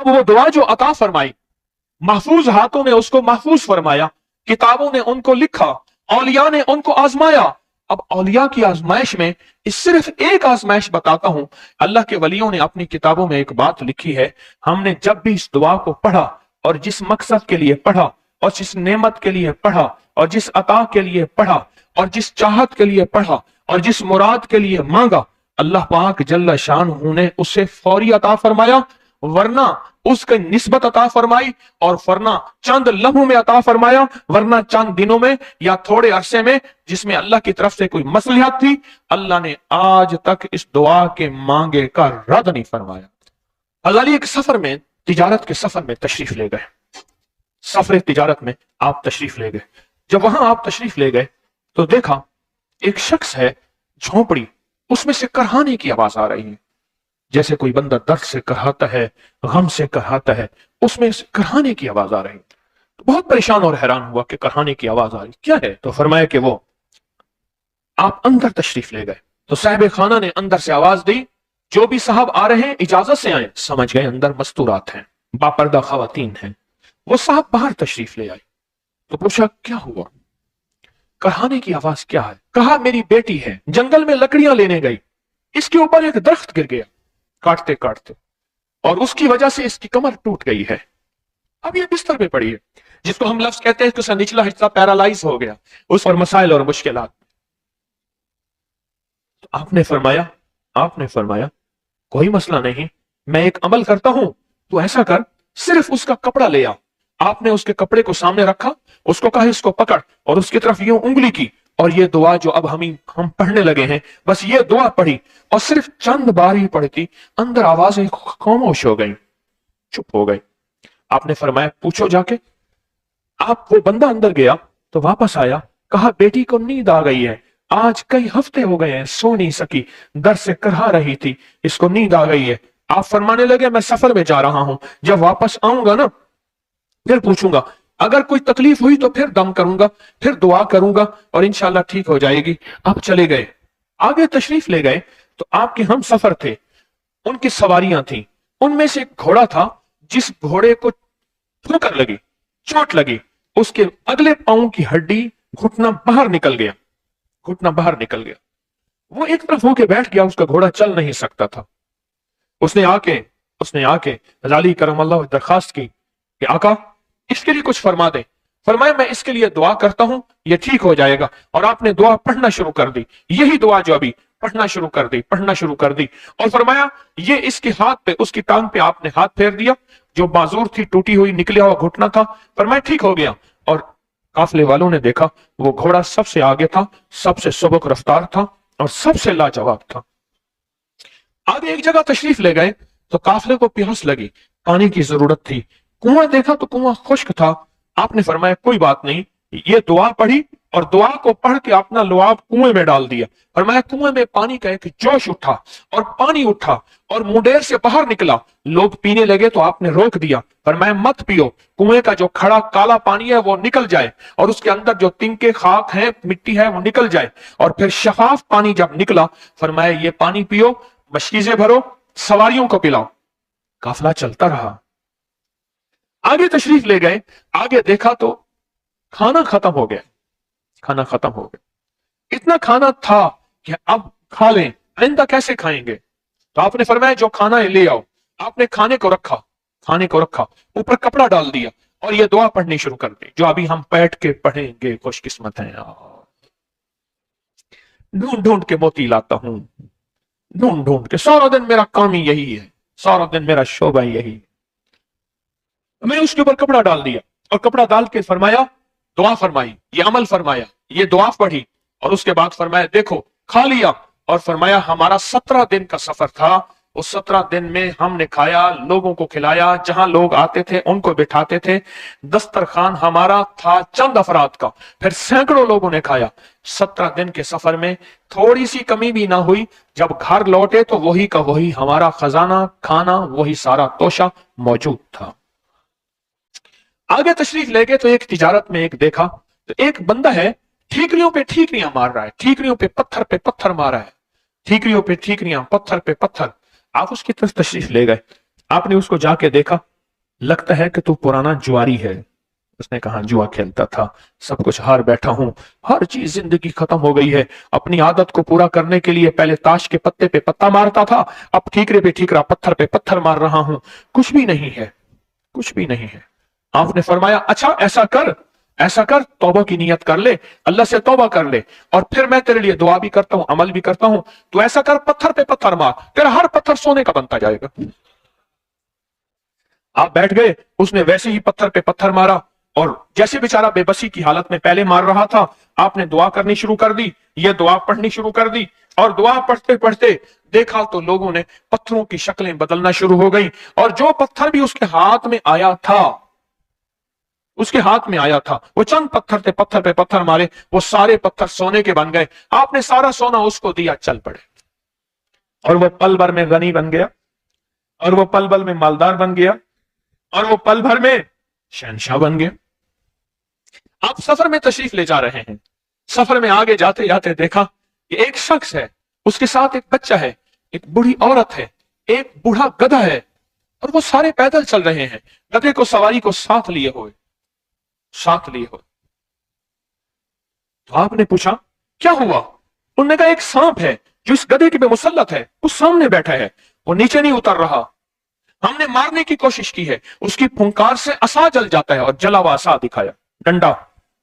वो दुआ जो अता फरमाई, महफूज हाथों ने उसको महफूज फरमाया, किताबों ने उनको लिखा, औलिया ने उनको आजमाया। अब औलिया की आजमाइश में इस सिर्फ एक आजमाइश बताता हूं। अल्लाह के वलियों ने अपनी किताबों में एक बात लिखी है, हमने जब भी इस दुआ को पढ़ा और जिस मकसद के लिए पढ़ा और जिस नेमत के लिए पढ़ा और जिस अता के लिए पढ़ा और जिस चाहत के लिए पढ़ा और जिस मुराद के लिए मांगा, अल्लाह पाक जल्ल शानहू ने उसे फौरी अता फरमाया, वरना उसके निस्बत अता फरमाई, और वरना चंद लम्हों में अता फरमाया, वरना चंद दिनों में या थोड़े अरसे में, जिसमें अल्लाह की तरफ से कोई मसलिहत थी। अल्लाह ने आज तक इस दुआ के मांगे का रद्द नहीं फरमाया। हज़ाली एक सफर में, तिजारत के सफर में तशरीफ ले गए, सफर तिजारत में आप तशरीफ ले गए। जब वहां आप तशरीफ ले गए तो देखा एक शख्स है, झोंपड़ी, उसमें से करहाने की आवाज आ रही है, जैसे कोई बंदा दर्द से करहाता है, गम से करहाता है, उसमें से करहाने की आवाज आ रही। तो बहुत परेशान और हैरान हुआ कि करहाने की आवाज आ रही क्या है। तो फरमाया कि वो आप अंदर तशरीफ ले गए। तो साहिब खाना ने अंदर से आवाज दी, जो भी साहब आ रहे हैं इजाजत से आए। समझ गए अंदर मस्तूरात हैं, बापर्दा खवातीन हैं। वो साहब बाहर तशरीफ ले आए। तो पूछा क्या हुआ, करहाने की आवाज क्या है। कहा मेरी बेटी है, जंगल में लकड़ियां लेने गई, इसके ऊपर एक दरख्त गिर गया काटते काटते, और उसकी वजह से इसकी कमर टूट गई है। अब ये बिस्तर पे पड़ी है, जिसको हम लफ्ज कहते हैं कि उसका निचला हिस्सा पैरालाइज हो गया, उस पर मसाइल और मुश्किलात। तो आपने फरमाया कोई मसला नहीं, मैं एक अमल करता हूं, तू ऐसा कर, सिर्फ उसका कपड़ा ले आ। आपने उसके कपड़े को सामने रखा, उसको कहा इसको पकड़, और उसकी तरफ यूं उंगली की, और ये दुआ जो अब हम पढ़ने लगे हैं, बस ये दुआ पढ़ी, और सिर्फ चंद बार ही पढ़ती, अंदर आवाजें खामोश हो गई, चुप हो गई। आपने फरमाया पूछो जाके। आप वो बंदा अंदर गया तो वापस आया, कहा बेटी को नींद आ गई है, आज कई हफ्ते हो गए हैं, सो नहीं सकी, दर्द से करहा रही थी, इसको नींद आ गई है। आप फरमाने लगे मैं सफर में जा रहा हूं, जब वापस आऊंगा ना फिर पूछूंगा, अगर कोई तकलीफ हुई तो फिर दम करूंगा, फिर दुआ करूंगा और इंशाल्लाह ठीक हो जाएगी। आप चले गए, आगे तशरीफ ले गए तो आपके हम सफर थे, उनकी सवारियां थी, उनमें से एक घोड़ा था, जिस घोड़े को ठोकर लगी, चोट लगी, उसके अगले पांव की हड्डी घुटना बाहर निकल गया, घुटना बाहर निकल गया। वो एक तरफ होके बैठ गया, उसका घोड़ा चल नहीं सकता था। उसने आके हज़ाली करमल्लाहु दरखास्त की कि आका इसके लिए कुछ फरमा दे। फरमाया मैं इसके लिए दुआ करता हूं, ये ठीक हो जाएगा। और आपने दुआ पढ़ना शुरू कर दी, यही दुआ जो अभी पढ़ना शुरू कर दी। और फरमाया ये इसके हाथ पे, उसकी टांग पे आपने हाथ फेर दिया, जो बाजूर थी, टूटी हुई, निकला हुआ घुटना था, फरमाया ठीक हो गया। और काफिले वालों ने देखा वो घोड़ा सबसे आगे था, सबसे सबक रफ्तार था और सबसे लाजवाब था। आगे एक जगह तशरीफ ले गए तो काफिले को प्यास लगी, पानी की जरूरत थी। कुआं देखा तो कुआं खुश्क था। आपने फरमाया कोई बात नहीं, ये दुआ पढ़ी और दुआ को पढ़ के अपना लुआब कुएं में डाल दिया। फरमाया कुएं में पानी का एक जोश उठा और पानी उठा और मुंडेर से बाहर निकला। लोग पीने लगे तो आपने रोक दिया। फरमाया मत पियो, कुएं का जो खड़ा काला पानी है वो निकल जाए और उसके अंदर जो तिनके, खाक है, मिट्टी है वो निकल जाए। और फिर शफाफ पानी जब निकला, फरमाया ये पानी पियो, मशकीजें भरो, सवारियों को पिलाओ। काफिला चलता रहा, आगे तशरीफ ले गए, आगे देखा तो खाना खत्म हो गया, इतना खाना था कि अब खा लें, आइंदा कैसे खाएंगे। तो आपने फरमाया जो खाना है ले आओ। आपने खाने को रखा, ऊपर कपड़ा डाल दिया और ये दुआ पढ़नी शुरू कर दी, जो अभी हम बैठ के पढ़ेंगे। खुशकिस्मत है, ढूंढ ढूंढ के मोती लाता हूं, ढूंढ ढूंढ के, सारा दिन मेरा काम ही यही है, सारा दिन मेरा शोभा यही। मैंने उसके ऊपर कपड़ा डाल दिया और कपड़ा डाल के फरमाया दुआ फरमाई, ये अमल फरमाया, ये दुआ पढ़ी और उसके बाद फरमाया देखो खा लिया। और फरमाया हमारा 17 दिन का सफर था, उस 17 दिन में हमने खाया, लोगों को खिलाया, जहां लोग आते थे उनको बिठाते थे। दस्तरखान हमारा था चंद अफराद का, फिर सैकड़ों लोगों ने खाया। 17 दिन के सफर में थोड़ी सी कमी भी ना हुई। जब घर लौटे तो वही का वही हमारा खजाना, खाना, वही सारा तोशा मौजूद था। आगे तशरीफ ले गए तो एक तिजारत में एक देखा तो एक बंदा है, ठीकरियों पे ठीकरियां मार रहा है, ठीकरियों पे पत्थर मार रहा है, ठीकरियों पे ठीकरियां, पत्थर पे पत्थर। आप उसकी तरफ तशरीफ ले गए, आपने उसको जाके देखा, लगता है कि तू पुराना जुआरी है। उसने कहा जुआ खेलता था, सब कुछ हार बैठा हूं, हर चीज जिंदगी खत्म हो गई है। अपनी आदत को पूरा करने के लिए पहले ताश के पत्ते पे पत्ता मारता था, अब ठीकरे पे ठीकरा, पत्थर पे पत्थर मार रहा हूं, कुछ भी नहीं है, कुछ भी नहीं है। आपने फरमाया अच्छा ऐसा कर, ऐसा कर, तौबा की नियत कर ले, अल्लाह से तौबा कर ले, और फिर मैं तेरे लिए दुआ भी करता हूं, अमल भी करता हूं। तो ऐसा कर, पत्थर पे पत्थर मार, तेरा हर पत्थर सोने का बनता जाएगा। आप बैठ गए, उसने वैसे ही पत्थर पे पत्थर मारा, और जैसे बेचारा बेबसी की हालत में पहले मार रहा था, आपने दुआ करनी शुरू कर दी, ये दुआ पढ़नी शुरू कर दी, और दुआ पढ़ते पढ़ते देखा तो लोगों ने पत्थरों की शक्लें बदलना शुरू हो गई, और जो पत्थर भी उसके हाथ में आया था, उसके हाथ में आया था, वो चंद पत्थर थे, पत्थर पे पत्थर मारे, वो सारे पत्थर सोने के बन गए। आपने सारा सोना उसको दिया, चल पड़े, और वो पल भर में गनी बन गया, और वो पल भर में मालदार बन गया, और वो पल भर में शहनशाह बन गया। आप सफर में तशरीफ ले जा रहे हैं, सफर में आगे जाते जाते देखा कि एक शख्स है, उसके साथ एक बच्चा है, एक बूढ़ी औरत है, एक बूढ़ा गधा है, और वो सारे पैदल चल रहे हैं, गधे को सवारी को साथ लिए हुए, साथ लिए हुए। तो आपने पूछा क्या हुआ? उन्होंने कहा एक सांप है जो इस गधे के पे मुसल्लत है, वो सामने बैठा है, वो नीचे नहीं उतर रहा, हमने मारने की कोशिश की है, उसकी फुंकार से असा जल जाता है, और जला हुआ असा दिखाया, डंडा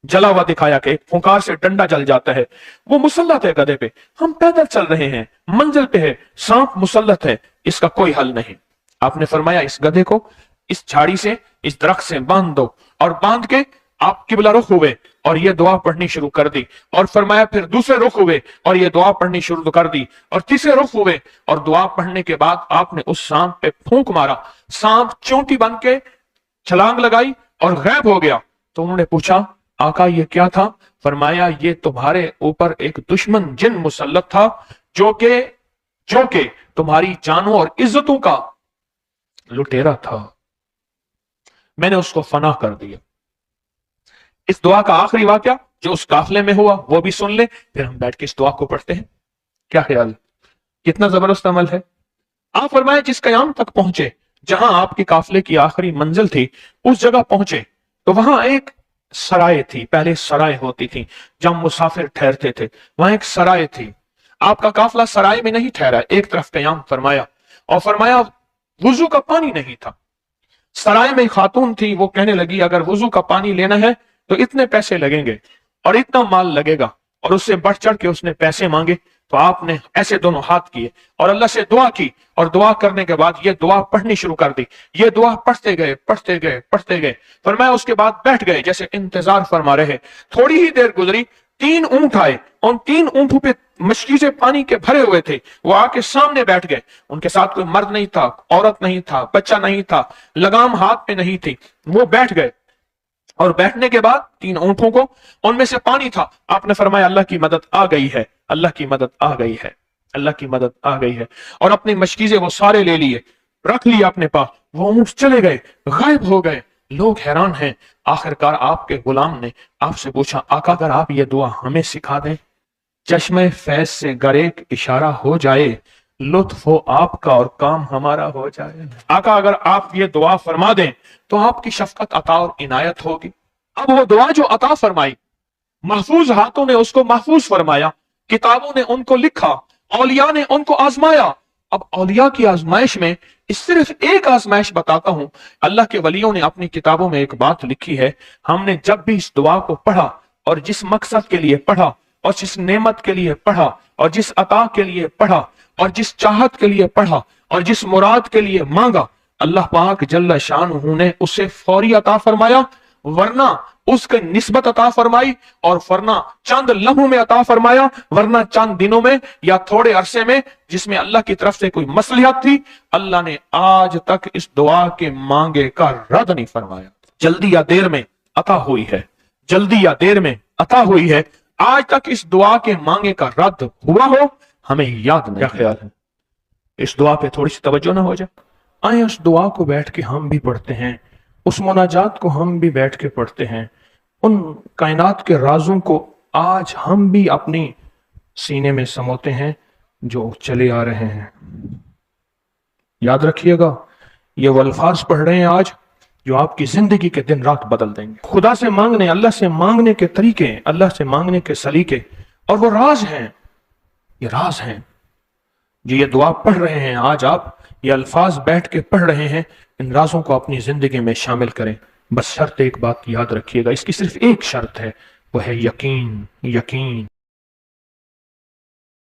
जला हुआ दिखाया कि फुंकार से डंडा जल जाता है, वो मुसल्लत है गधे पे, हम पैदल चल रहे हैं, मंजिल पे है, सांप मुसल्लत है, इसका कोई हल नहीं। आपने फरमाया इस गधे को इस झाड़ी से, इस दरख्त से बांध दो, और बांध के आप किबला रुख हुए और ये दुआ पढ़नी शुरू कर दी, और फरमाया फिर दूसरे रुख हुए और ये दुआ पढ़नी शुरू कर दी, और तीसरे रुख हुए, और दुआ पढ़ने के बाद आपने उस सांप पे फूंक मारा, सांप चोंटी बन के छलांग लगाई और गायब हो गया। तो उन्होंने पूछा आका ये क्या था? फरमाया ये तुम्हारे ऊपर एक दुश्मन जिन मुसल्लत था, जो के तुम्हारी जानों और इज्जतों का लुटेरा था, मैंने उसको फना कर दिया। इस दुआ का आखिरी वाकया जो उस काफले में हुआ वो भी सुन ले, फिर हम बैठ के इस दुआ को पढ़ते हैं। क्या ख्याल, कितना जबरदस्त अमल है। आप फरमाए जिस कयाम तक पहुंचे, जहां आपके काफले की आखिरी मंजिल थी, उस जगह पहुंचे तो वहां एक सराय थी, पहले सराय होती थी जहां मुसाफिर ठहरते थे, वहां एक सराय थी। आपका काफला सराय में नहीं ठहरा, एक तरफ कयाम फरमाया, और फरमाया वुजू का पानी नहीं था। सराय में खातून थी, वो कहने लगी अगर वुजू का पानी लेना है तो इतने पैसे लगेंगे और इतना माल लगेगा, और उससे बढ़ चढ़ के उसने पैसे मांगे। तो आपने ऐसे दोनों हाथ किए और अल्लाह से दुआ की, और दुआ करने के बाद ये दुआ पढ़नी शुरू कर दी। ये दुआ पढ़ते गए पढ़ते गए पढ़ते गए, फरमाया उसके बाद बैठ गए जैसे इंतजार फरमा रहे। थोड़ी ही देर गुजरी, 3 ऊंट आए, उन 3 ऊंटों पे मशकीजे पानी के भरे हुए थे, वो आके सामने बैठ गए। उनके साथ कोई मर्द नहीं था, औरत नहीं था, बच्चा नहीं था, लगाम हाथ पे नहीं थी, वो बैठ गए। और बैठने के बाद 3 ऊंटों को उनमें से पानी था। आपने फरमाया अल्लाह की मदद आ गई है, अल्लाह की मदद आ गई है, अल्लाह की मदद आ गई है। और अपनी मशकीजे वो सारे ले लिए, रख लिए अपने पास, वो ऊंट चले गए, गायब हो गए। लोग हैरान हैं। आखिरकार आपके गुलाम ने आपसे पूछा आका अगर आप ये दुआ हमें सिखा दें, चश्मे फैज से गरेक इशारा हो जाए, लुत्फ हो आपका और काम हमारा हो जाए। आका अगर आप ये दुआ फरमा दें तो आपकी शफकत अता और इनायत होगी। अब वो दुआ जो अता फरमाई, महफूज हाथों ने उसको महफूज फरमाया, किताबों ने उनको लिखा, औलिया ने उनको आजमाया। अब औलिया की आजमाइश में सिर्फ एक आजमाइश बताता हूं। अल्लाह के वलियों ने अपनी किताबों में एक बात लिखी है, हमने जब भी इस दुआ को पढ़ा और जिस मकसद के लिए पढ़ा और जिस नेमत के लिए पढ़ा और जिस अता के लिए पढ़ा और जिस चाहत के लिए पढ़ा और जिस मुराद के लिए मांगा, अल्लाह पाक जल्ल शानहू ने उसे फौरी अता फरमाया, वरना उसके निस्बत अता फरमाई, और वरना चंद लम्हों में अता फरमाया, वरना चंद दिनों में या थोड़े अरसे में, जिसमें अल्लाह की तरफ से कोई मसलिहत थी। अल्लाह ने आज तक इस दुआ के मांगे का रद्द नहीं फरमाया। जल्दी या देर में अता हुई है, जल्दी या देर में अता हुई है। आज तक इस दुआ के मांगे का रद्द हुआ हो हमें याद नहीं। क्या ख्याल है, इस दुआ पे थोड़ी सी तवज्जो ना हो जाए? आए उस दुआ को बैठ के हम भी पढ़ते हैं, उस मुनाजात को हम भी बैठ के पढ़ते हैं, उन कायनात के राजों को आज हम भी अपनी सीने में समोते हैं जो चले आ रहे हैं। याद रखिएगा, یہ وہ الفاظ پڑھ رہے ہیں آج جو آپ کی زندگی کے دن رات بدل دیں گے۔ خدا سے مانگنے، اللہ سے مانگنے کے طریقے، اللہ سے مانگنے کے سلیقے، اور وہ راز ہیں، یہ راز ہیں جو یہ دعا پڑھ رہے ہیں آج آپ، یہ الفاظ بیٹھ کے پڑھ رہے ہیں، ان رازوں کو اپنی زندگی میں شامل کریں۔ بس شرط ایک بات یاد رکھیے گا، اس کی صرف ایک شرط ہے، وہ ہے یقین، یقین۔